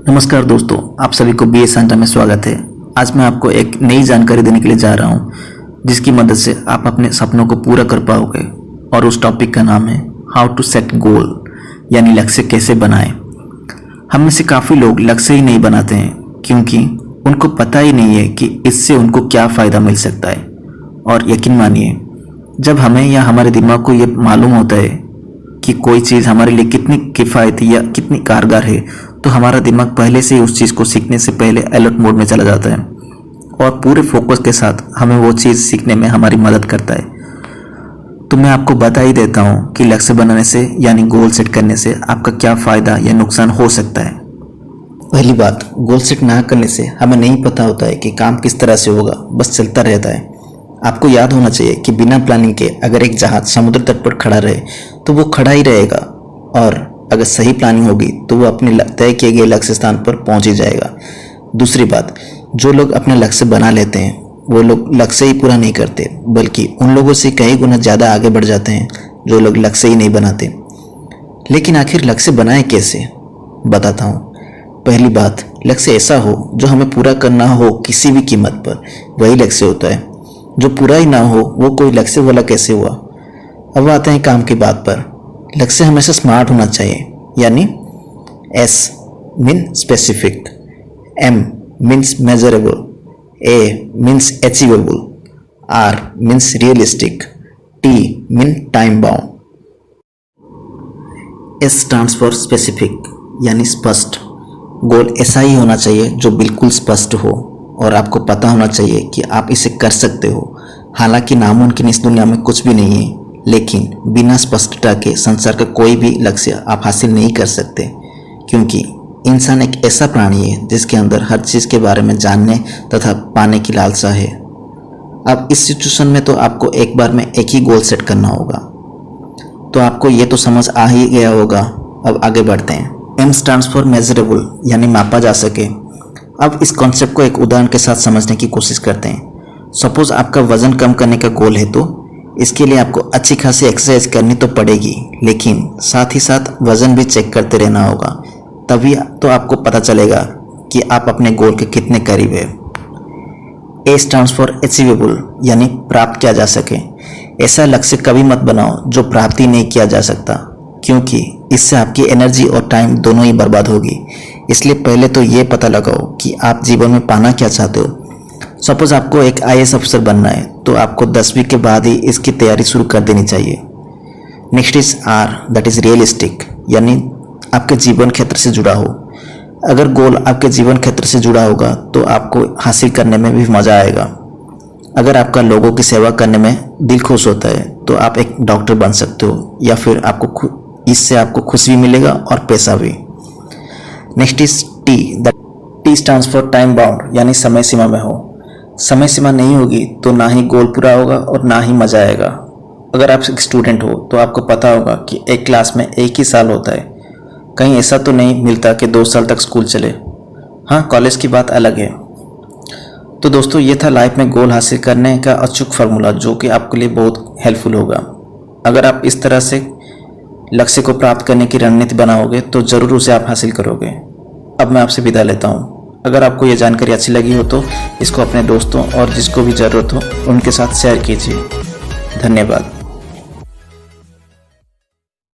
नमस्कार दोस्तों, आप सभी को बी ए सांता में स्वागत है। आज मैं आपको एक नई जानकारी देने के लिए जा रहा हूँ जिसकी मदद से आप अपने सपनों को पूरा कर पाओगे। और उस टॉपिक का नाम है हाउ टू सेट गोल, यानी लक्ष्य कैसे बनाएं। हम में से काफ़ी लोग लक्ष्य ही नहीं बनाते हैं क्योंकि उनको पता ही नहीं है कि इससे उनको क्या फ़ायदा मिल सकता है। और यकीन मानिए, जब हमें या हमारे दिमाग को ये मालूम होता है कि कोई चीज़ हमारे लिए कितनी किफ़ायती या कितनी कारगर है, तो हमारा दिमाग पहले से ही उस चीज़ को सीखने से पहले अलर्ट मोड में चला जाता है और पूरे फोकस के साथ हमें वो चीज़ सीखने में हमारी मदद करता है। तो मैं आपको बता ही देता हूँ कि लक्ष्य बनाने से यानी गोल सेट करने से आपका क्या फ़ायदा या नुकसान हो सकता है। पहली बात, गोल सेट ना करने से हमें नहीं पता होता है कि काम किस तरह से होगा, बस चलता रहता है। आपको याद होना चाहिए कि बिना प्लानिंग के अगर एक जहाज समुद्र तट पर खड़ा रहे तो वो खड़ा ही रहेगा, और अगर सही प्लानिंग होगी तो वो अपने तय किए गए लक्ष्य स्थान पर पहुंच ही जाएगा। दूसरी बात, जो लोग अपने लक्ष्य बना लेते हैं वो लोग लक्ष्य ही पूरा नहीं करते, बल्कि उन लोगों से कई गुना ज़्यादा आगे बढ़ जाते हैं जो लोग लक्ष्य ही नहीं बनाते। लेकिन आखिर लक्ष्य बनाए कैसे, बताता हूँ। पहली बात, लक्ष्य ऐसा हो जो हमें पूरा करना हो किसी भी कीमत पर, वही लक्ष्य होता है। जो पूरा ही ना हो वो कोई लक्ष्य वाला कैसे हुआ। अब आते हैं काम की बात पर। लक्ष्य हमेशा स्मार्ट होना चाहिए, यानी S mean specific, M means measurable, A means achievable, R means realistic, T mean time bound. S stands for specific, यानी स्पष्ट। गोल ऐसा ही होना चाहिए जो बिल्कुल स्पष्ट हो और आपको पता होना चाहिए कि आप इसे कर सकते हो। हालांकि नामुमकिन इस दुनिया में कुछ भी नहीं है, लेकिन बिना स्पष्टता के संसार का कोई भी लक्ष्य आप हासिल नहीं कर सकते, क्योंकि इंसान एक ऐसा प्राणी है जिसके अंदर हर चीज़ के बारे में जानने तथा पाने की लालसा है। अब इस सिचुएशन में तो आपको एक बार में एक ही गोल सेट करना होगा। तो आपको ये तो समझ आ ही गया होगा। अब आगे बढ़ते हैं। M स्टैंड्स फॉर मेजरेबल, यानी मापा जा सके। अब इस कॉन्सेप्ट को एक उदाहरण के साथ समझने की कोशिश करते हैं। सपोज आपका वजन कम करने का गोल है, तो इसके लिए आपको अच्छी खासी एक्सरसाइज करनी तो पड़ेगी, लेकिन साथ ही साथ वजन भी चेक करते रहना होगा। तभी तो आपको पता चलेगा कि आप अपने गोल के कितने करीब है। A स्टैंड्स फॉर अचीवेबल, यानी प्राप्त किया जा सके। ऐसा लक्ष्य कभी मत बनाओ जो प्राप्त ही नहीं किया जा सकता, क्योंकि इससे आपकी एनर्जी और टाइम दोनों ही बर्बाद होगी। इसलिए पहले तो ये पता लगाओ कि आप जीवन में पाना क्या चाहते हो। सपोज आपको एक IAS अफसर बनना है, तो आपको 10वीं के बाद ही इसकी तैयारी शुरू कर देनी चाहिए। Next is R, that is realistic, यानी आपके जीवन क्षेत्र से जुड़ा हो। अगर गोल आपके जीवन क्षेत्र से जुड़ा होगा तो आपको हासिल करने में भी मज़ा आएगा। अगर आपका लोगों की सेवा करने में दिल खुश होता है तो आप एक डॉक्टर बन सकते हो, या फिर इससे आपको खुशी भी मिलेगा और पैसा भी। Next is T, that T stands for time bound, यानी समय सीमा में हो। समय सीमा नहीं होगी तो ना ही गोल पूरा होगा और ना ही मज़ा आएगा। अगर आप एक स्टूडेंट हो तो आपको पता होगा कि एक क्लास में एक ही साल होता है। कहीं ऐसा तो नहीं मिलता कि 2 साल तक स्कूल चले। हाँ, कॉलेज की बात अलग है। तो दोस्तों, ये था लाइफ में गोल हासिल करने का अचूक फार्मूला, जो कि आपके लिए बहुत हेल्पफुल होगा। अगर आप इस तरह से लक्ष्य को प्राप्त करने की रणनीति बनाओगे तो ज़रूर उसे आप हासिल करोगे। अब मैं आपसे विदा लेता हूँ। अगर आपको ये जानकारी अच्छी लगी हो तो इसको अपने दोस्तों और जिसको भी ज़रूरत हो उनके साथ शेयर कीजिए। धन्यवाद।